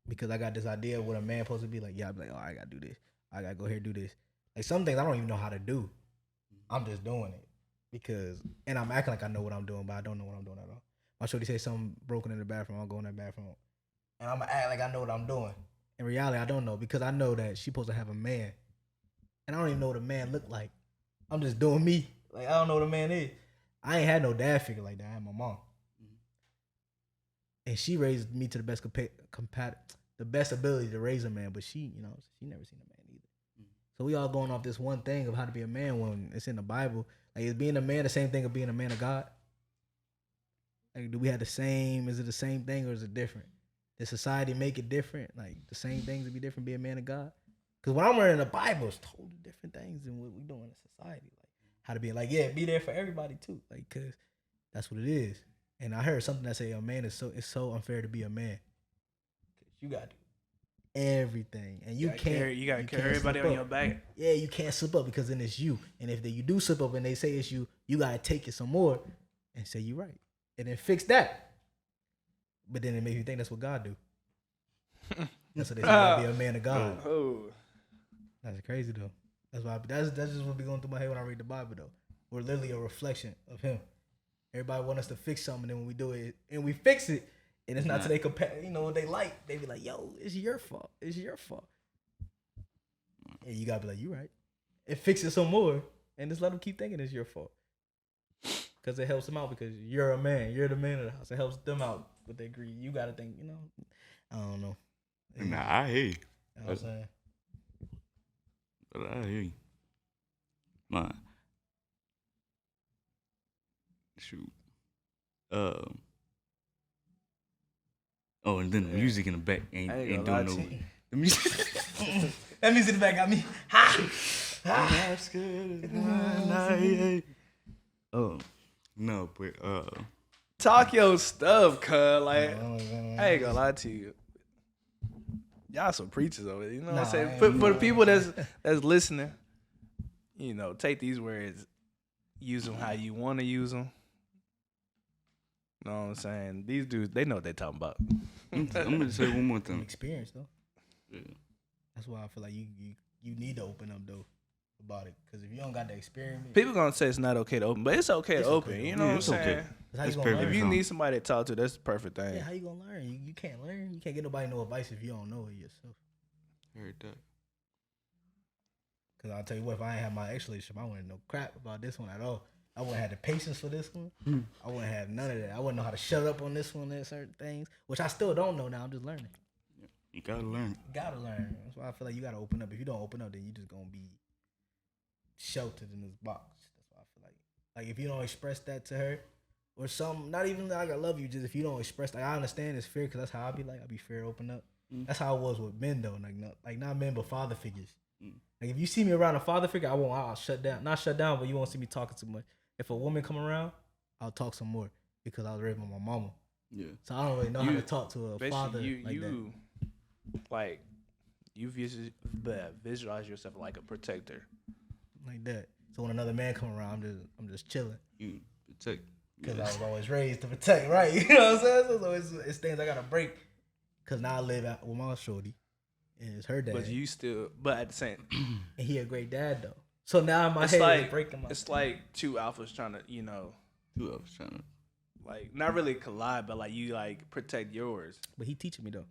because I got this idea of what a man supposed to be like. Yeah, I'm like, oh, I gotta do this. I gotta go here and do this. Like some things I don't even know how to do. I'm just doing it and I'm acting like I know what I'm doing, but I don't know what I'm doing at all. My shorty say something broken in the bathroom, I'll go in that bathroom, and I'm gonna act like I know what I'm doing. In reality, I don't know because I know that she's supposed to have a man, and I don't even know what a man look like. I'm just doing me. Like I don't know what a man is. I ain't had no dad figure like that. I had my mom. And she raised me to the best the best ability to raise a man, but she never seen a man either. So we all going off this one thing of how to be a man when it's in the Bible. Like, is being a man the same thing as being a man of God? Like, do we have is it the same thing or is it different? Did society make it different? Like, the same things would be different being a man of God? Because when I'm learning the Bible, it's totally different things than what we doing in society. Like, how to be like, yeah, be there for everybody too. Like, because that's what it is. And I heard something that say a man it's so unfair to be a man. You got to do everything, and you gotta carry everybody on your back. Yeah, you can't slip up because then it's you. And if you do slip up and they say it's you, you gotta take it some more and say you right, and then fix that. But then it makes you think that's what God do. That's what they say. You gotta be a man of God. Oh, That's crazy though. That's just what be going through my head when I read the Bible though. We're literally a reflection of Him. Everybody want us to fix something, and then when we do it and we fix it, and it's not to they compare, what they like. They be like, "Yo, it's your fault. It's your fault." And you gotta be like, "You right," and fix it some more, and just let them keep thinking it's your fault, because it helps them out. Because you're a man, you're the man of the house. It helps them out with their greed. You gotta think, I don't know. Nah, I hear you. You know what I'm saying? But I hear you. Man. Shoot. Oh, and then the music in the back ain't I ain't doing gonna lie no. to you. The music. That music in the back got me. Ha! I'm scared of the night. Oh, no, but Talk your stuff, cuz. Like, Oh, I ain't gonna lie to you. Y'all some preachers over there. You know what I'm Nah, I saying? ain't For know the people that's listening, you know, take these words, use them how you want to use them. You know what I'm saying? These dudes, they know what they talking about. I'm gonna say one more Some thing. experience though. Yeah. That's why I feel like you need to open up though about it. Because if you don't got the experience, People gonna say it's not okay to open, but it's okay It's to okay open. to You open. know Yeah, what I'm it's okay. saying? that's how That's you gonna perfect. If learn. you Fine. need somebody to talk to, that's the perfect thing. Yeah, how you gonna learn? You can't learn. You can't get nobody no advice if you don't know it yourself. Heard that. Cause I'll tell you what, if I ain't have my ex relationship, I wouldn't know crap about this one at all. I wouldn't have the patience for this one. I wouldn't have none of that. I wouldn't know how to shut up on this one and certain things, which I still don't know now. I'm just learning. You gotta learn. You gotta learn. That's why I feel like you gotta open up. If you don't open up, then you just gonna be sheltered in this box. That's why I feel like if you don't express that to her or something, not even like I love you, just if you don't express, like I understand it's fear because that's how I be like. I be fear open up. That's how I was with men though, not men but father figures. Like if you see me around a father figure, I'll shut down. Not shut down, but you won't see me talking too much. If a woman come around, I'll talk some more because I was raised by my mama. Yeah. So I don't really know how to talk to a father Basically, like you visualize yourself like a protector. that. So when another man come around, I'm just chilling You protect. because I was always raised to protect, right? You know what I'm saying? So it's things I gotta break because now I live out with my shorty and it's her dad. But at the same, And he a great dad though. So now in my it's head like is breaking my. it's like two alphas trying to, you know, Two of us trying to. like not really collide, but like you like protect yours. But he teaching me though.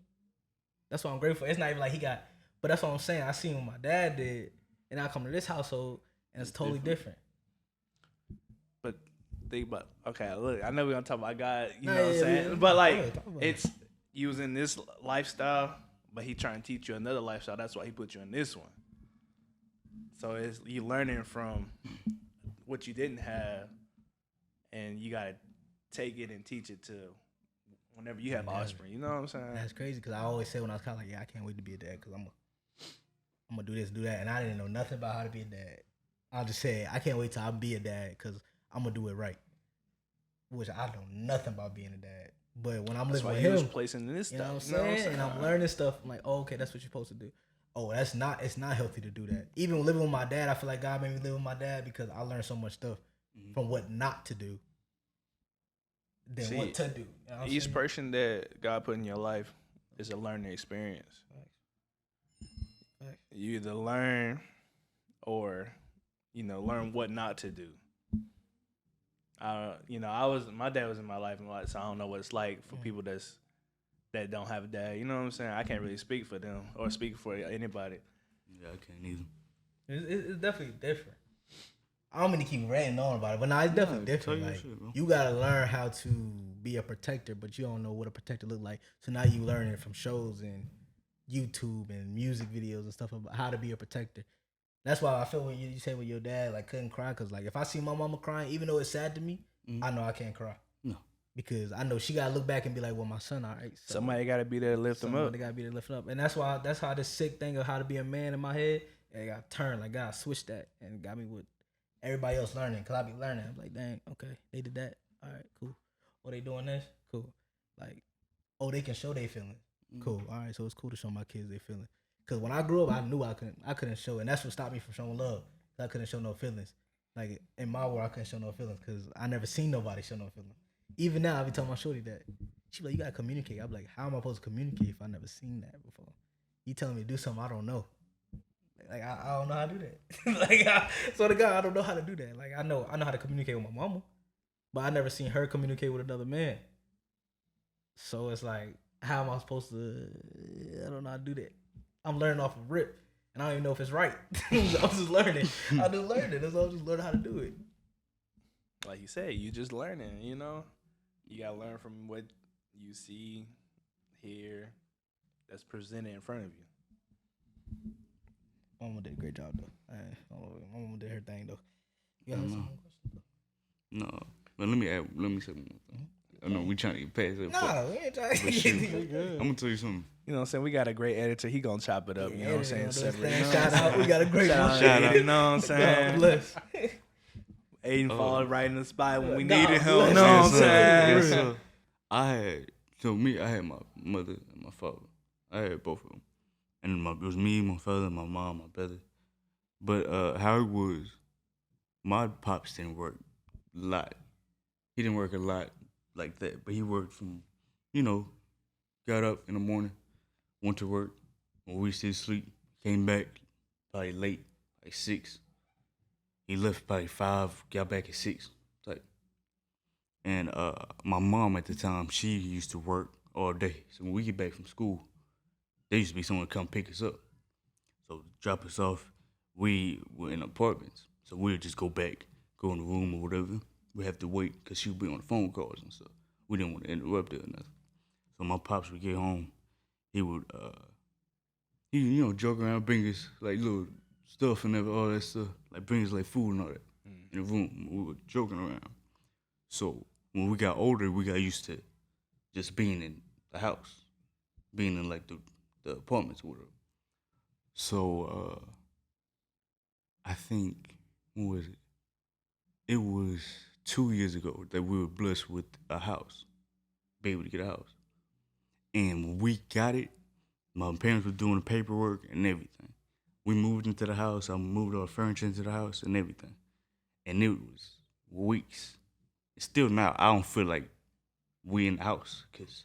That's what I'm grateful. It's not even like he got, but that's what I'm saying. I seen what my dad did, and I come to this household and it's totally different. But think about, okay, look, I know we're gonna talk about God, you Nah, know what I'm yeah, saying? yeah. But like Yeah, talk about it. it's using this lifestyle, but he trying to teach you another lifestyle. That's why he put you in this one. So it's you learning from what you didn't have, and you gotta take it and teach it to whenever you have offspring. You know what I'm saying? That's crazy because I always say when I was kind of like, yeah, I can't wait to be a dad because I'm gonna do this, do that, and I didn't know nothing about how to be a dad. I just said I can't wait till I be a dad because I'm gonna do it right, which I know nothing about being a dad. But when I'm That's living why with you was him, placing in this you know what stuff. I'm You know saying? And I'm learning stuff. I'm like, oh, okay, that's what you're supposed to do. Oh, it's not healthy to do that. Even living with my dad, I feel like God made me live with my dad because I learned so much stuff from what not to do than See, what to do. You know what I'm Each saying? person that God put in your life is a learning experience. Facts. You either learn or, you know, learn what not to do. My dad was in my life a lot, so I don't know what it's like for people that don't have a dad. You know what I'm saying? I can't really speak for them or speak for anybody. Yeah, I can't either. It's definitely different. I don't mean to keep ranting on about it, but it's definitely tell different. your Like shit, bro. you gotta learn how to be a protector, but you don't know what a protector look like. So now you learn it from shows and YouTube and music videos and stuff about how to be a protector. That's why I feel when you say with your dad like couldn't cry because like if I see my mama crying, even though it's sad to me, I know I can't cry. No. Because I know she gotta look back and be like, well, my son, all right. So Somebody got to be there to lift them up. somebody gotta be there to lift him up, and that's how this sick thing of how to be a man in my head, it got turned. Like God switched that and got me with everybody else learning. Cause I be learning. I'm like, dang, okay, they did that. All right, cool. Oh, they doing this? Cool. Like, oh, they can show their feelings. Cool. All right, so it's cool to show my kids their feelings. Cause when I grew up, I knew I couldn't show, and that's what stopped me from showing love. I couldn't show no feelings. Like in my world, I couldn't show no feelings because I never seen nobody show no feelings. Even now, I be telling my shorty that she be like, you gotta communicate. I be like, how am I supposed to communicate if I never seen that before? You telling me to do something I don't know. Like I don't know how to do that. So to God, I don't know how to do that. Like I know how to communicate with my mama, but I never seen her communicate with another man. So it's like, how am I supposed to? I don't know how to do that. I'm learning off of rip, and I don't even know if it's right. I'm just learning. I just learning. That's all. I'm just learning how to do it. Like you said, you just learning, you know? You got to learn from what you see, hear, that's presented in front of you. My mama did a great job though. My mama did her thing though. You got some questions? No, but let me say one more thing. I know we trying to get past that. Nah, we ain't trying to But get shoot, you. I'm gonna tell you something. You know what I'm saying? We got a great editor. He gonna chop it up. You know what I'm saying? Separate. You know what I'm Shout out. saying? We got a great one. Shout out. You know what I'm God saying? bless. Aiden fall right in the spot when we God needed him. bless. You know what I'm Yes, sir. saying? Yes, sir. I had my mother and my father. I had both of them. And it was me, my father, my mom, my brother. But how it was, my pops didn't work a lot. He didn't work a lot like that. But he worked from, got up in the morning, went to work. When we still sleep, came back probably late, like 6. He left probably 5, got back at 6. Like, and my mom at the time, she used to work all day. So when we get back from school, there used to be someone to come pick us up. So drop us off. We were in apartments. So we would just go back, go in the room or whatever. We have to wait because she would be on the phone calls and stuff. We didn't want to interrupt her or nothing. So my pops would get home. He would, joke around, bring us like little stuff and all that stuff. Like bring us like food and all that in the room. We were joking around. So when we got older, we got used to just being in the house, being in like the apartments or whatever. So I think, when was it? It was 2 years ago that we were blessed with a house, be able to get a house. And when we got it, my parents were doing the paperwork and everything. We moved into the house. I moved all the furniture into the house and everything. And it was weeks. Still now, I don't feel like we in the house because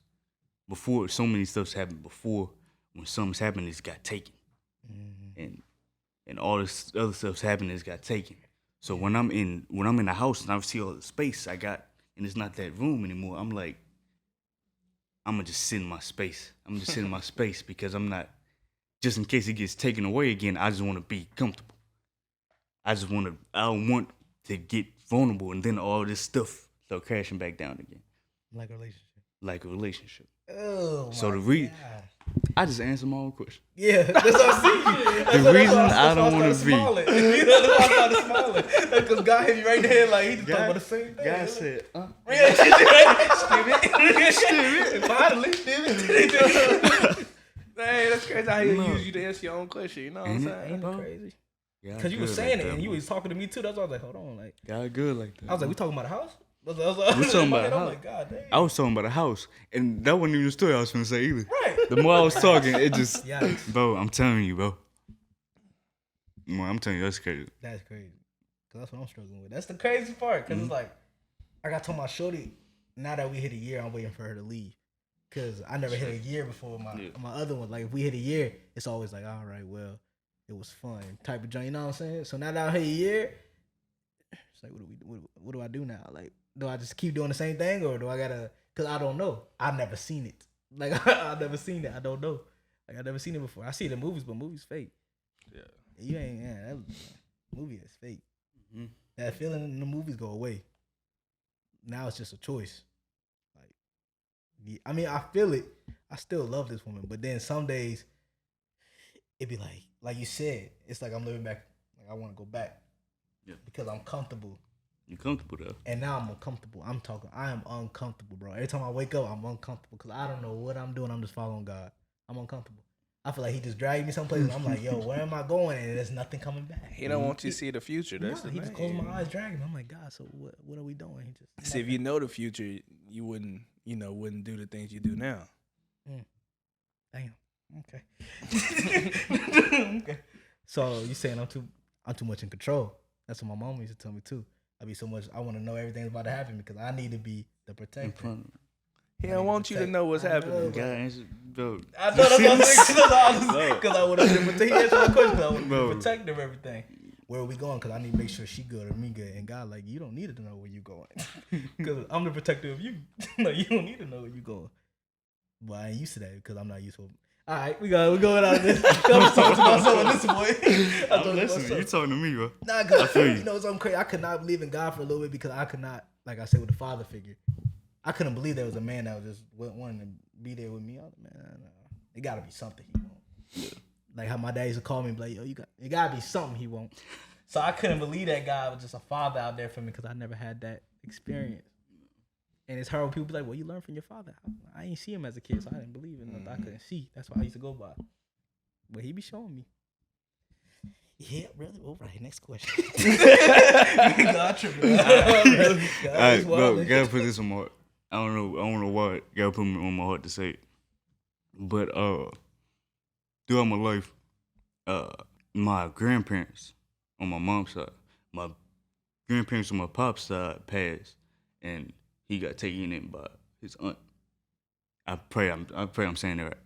before, so many stuff's happened before. When something's happened, it's got taken. And all this other stuff's happened, it's got taken. So when I'm in the house and I see all the space I got, and it's not that room anymore, I'm like, I'm gonna just sit in my space. I'm just sit in my space because I'm not, just in case it gets taken away again, I just want to be comfortable. I don't want to get vulnerable and then all this stuff start crashing back down again. Like a relationship. Like a relationship. Oh, So my the God. I just answered my own question. Yeah, that's what I see. The reason I don't want to be. That's why I started smiling. Because God hit me right there, like he just talking about the same thing. God said, Stupid. Finally, stupid. Hey, that's crazy how he use you to answer your own question. You know what I'm Ain't it? saying? Ain't it crazy? God Because you was good saying like it that, and you boy. was talking to me too. That's why I was like, hold on. Like, God good like that. I was like, we talking about a house? I was We talking about a I'm house. like, God damn. I was talking about a house, and that wasn't even the story I was gonna say either. Right. The more I was talking, it just, Yikes. bro, I'm telling you, bro. I'm telling you, that's crazy. That's crazy. Because that's what I'm struggling with. That's the crazy part. Because it's like, I got told my shorty, now that we hit a year, I'm waiting for her to leave. Because I never hit a year before my other one. Like, if we hit a year, it's always like, all right, well, it was fun type of joint. You know what I'm saying? So now that I hit a year, it's like, what do I do now? Like, do I just keep doing the same thing or do I gotta? Because I don't know. I've never seen it. Like, I've never seen it. I don't know. Like, I've never seen it before. I see it in movies, but movies fake. Yeah. You ain't, that movie is fake. Mm-hmm. That feeling in the movies go away. Now it's just a choice. Like, I mean, I feel it. I still love this woman, but then some days it be like you said, it's like I'm living back. Like I want to go back. Yeah. Because I'm comfortable. You comfortable though? And now I'm uncomfortable. I am uncomfortable, bro. Every time I wake up, I'm uncomfortable because I don't know what I'm doing. I'm just following God. I'm uncomfortable. I feel like he just dragged me someplace and I'm like, yo, where am I going? And there's nothing coming back. He don't want you to see the future. That's the He just thing. closed my eyes, dragging me. I'm like, God, so what are we doing? He just See, if you know the future, you wouldn't do the things you do now. Damn. Okay. Okay. So you saying I'm too much in control? That's what my mom used to tell me too. I want to know everything's about to happen because I need to be the protector. He don't want you to know what's happening. God answered, bro. I know that's what I'm saying because I would have been protected. He answered my question. I would have Bro. been protecting of everything. Where are we going? Because I need to make sure she good or me good. And God, like, you don't need to know where you going because I'm the protector of you. Like, you don't need to know where you going. But I ain't used to that because I'm not used to it. All right, we going out of this. I'm talking to myself at this point. I'm listening. You talking to me, bro? Nah, because I feel you. you know something crazy. I could not believe in God for a little bit because I could not, like I said, with the father figure. I couldn't believe there was a man that was just wanting to be there with me. I was like, man, it got to be something he wants. Like how my dad used to call me and be like, yo, it gotta be something he won't. So I couldn't believe that God was just a father out there for me because I never had that experience. And it's hard when people be like, well, you learn from your father. I ain't see him as a kid, so I didn't believe in nothing I couldn't see. That's why I used to go by. But he be showing me. Yeah, brother. All right, next question. God tripping. All right, bro, gotta put this on my heart. I don't know why. Gotta put me on my heart to say it. But throughout my life, my grandparents on my mom's side, my grandparents on my pop's side passed, and he got taken in by his aunt. I pray I'm saying that right.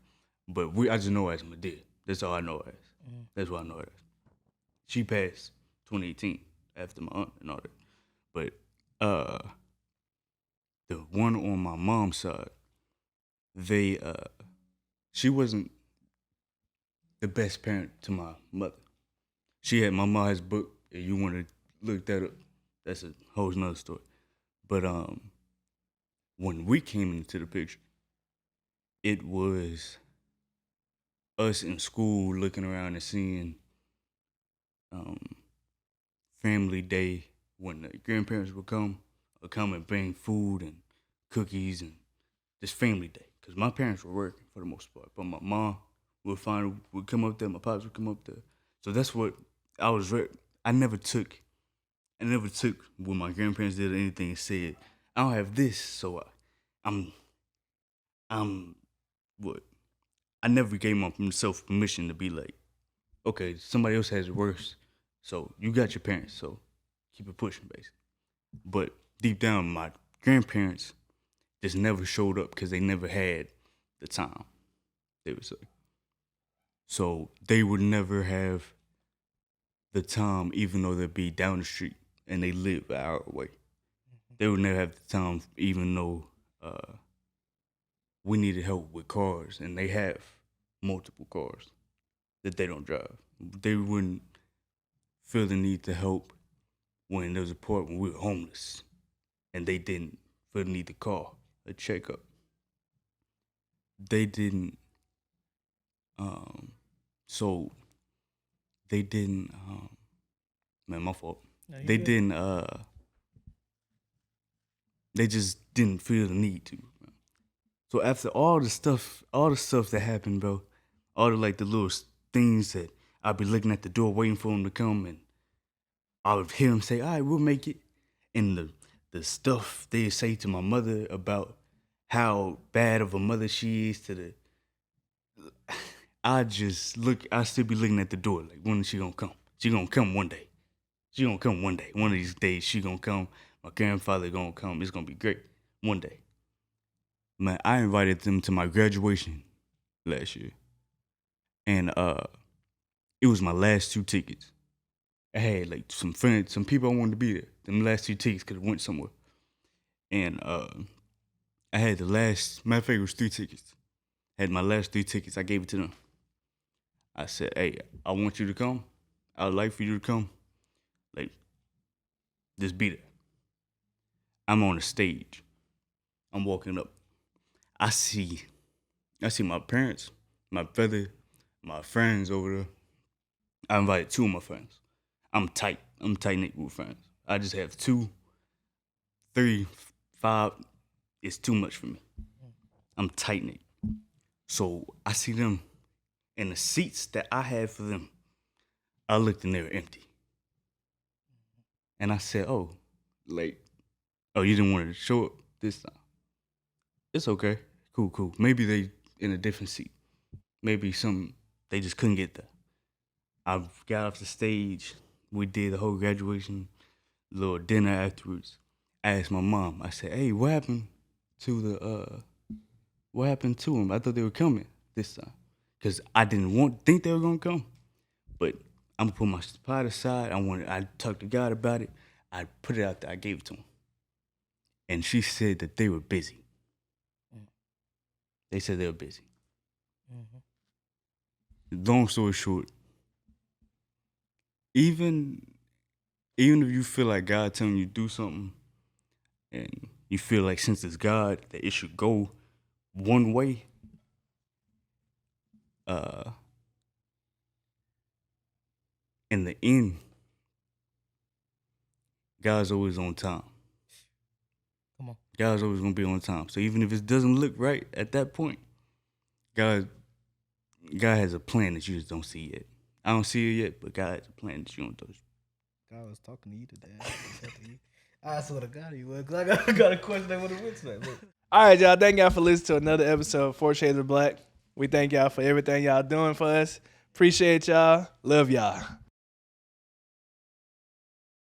But I just know her as Medea. That's all I know her as. That's what I know her as. She passed 2018 after my aunt and all that. But the one on my mom's side, she wasn't the best parent to my mother. My mom has a book. If you want to look that up, that's a whole nother story. But when we came into the picture, it was us in school looking around and seeing family day when the grandparents would come and bring food and cookies and just family day. Because my parents were working for the most part, but my mom would come up there, my pops would come up there. So that's what I was. I never took when my grandparents did anything and said, I don't have this, so I'm what? I never gave myself permission to be like, okay, somebody else has it worse, so you got your parents, so keep it pushing, basically. But deep down, my grandparents just never showed up because they never had the time, they would say. So they would never have the time, even though they'd be down the street and they live an hour away. They would never have the time, even though we needed help with cars, and they have multiple cars that they don't drive. They wouldn't feel the need to help when there was a part when we were homeless, and they didn't feel the need to call a checkup. They didn't. So they didn't. Man, my fault. No, They good. didn't. They just didn't feel the need to. So after all the stuff that happened, bro, all the the little things that I'd be looking at the door waiting for him to come, and I would hear him say, "All right, we'll make it," and the stuff they say to my mother about how bad of a mother she is to the. I still be looking at the door like, when is she gonna come? She gonna come one day. She gonna come one day. One of these days she gonna come. My grandfather gonna come. It's gonna be great. One day. Man, I invited them to my graduation last year. And it was my last 2 tickets. I had some friends, some people I wanted to be there. Them last 2 tickets could have went somewhere. And I had matter of fact, it was 3 tickets. I had my last 3 tickets. I gave it to them. I said, hey, I want you to come. I would like for you to come. Just be there. I'm on the stage. I'm walking up. I see my parents, my brother, my friends over there. I invited 2 of my friends. I'm tight-knit with friends. I just have 2, 3, 5. It's too much for me. I'm tight-knit. So I see them, and the seats that I had for them, I looked and they were empty. And I said, oh, you didn't want to show up this time. It's okay. Cool. Maybe they in a different seat. Maybe they just couldn't get there. I got off the stage. We did the whole graduation, little dinner afterwards. I asked my mom. I said, hey, what happened to them? I thought they were coming this time. Because I didn't think they were going to come. But I'm going to put my spot aside. I talked to God about it. I put it out there. I gave it to him. And she said that they were busy. They said they were busy. Long story short, even if you feel like God telling you to do something, and you feel like since it's God that it should go one way, in the end, God's always on time. Come on. God's always gonna be on time. So even if it doesn't look right at that point, God has a plan that you just don't see yet. I don't see it yet, but God has a plan that you don't touch. God was talking to you today. I swear to God, he was. Cause I got a question I want to answer. Look. All right, y'all. Thank y'all for listening to another episode of 4 Shades of Black. We thank y'all for everything y'all doing for us. Appreciate y'all. Love y'all.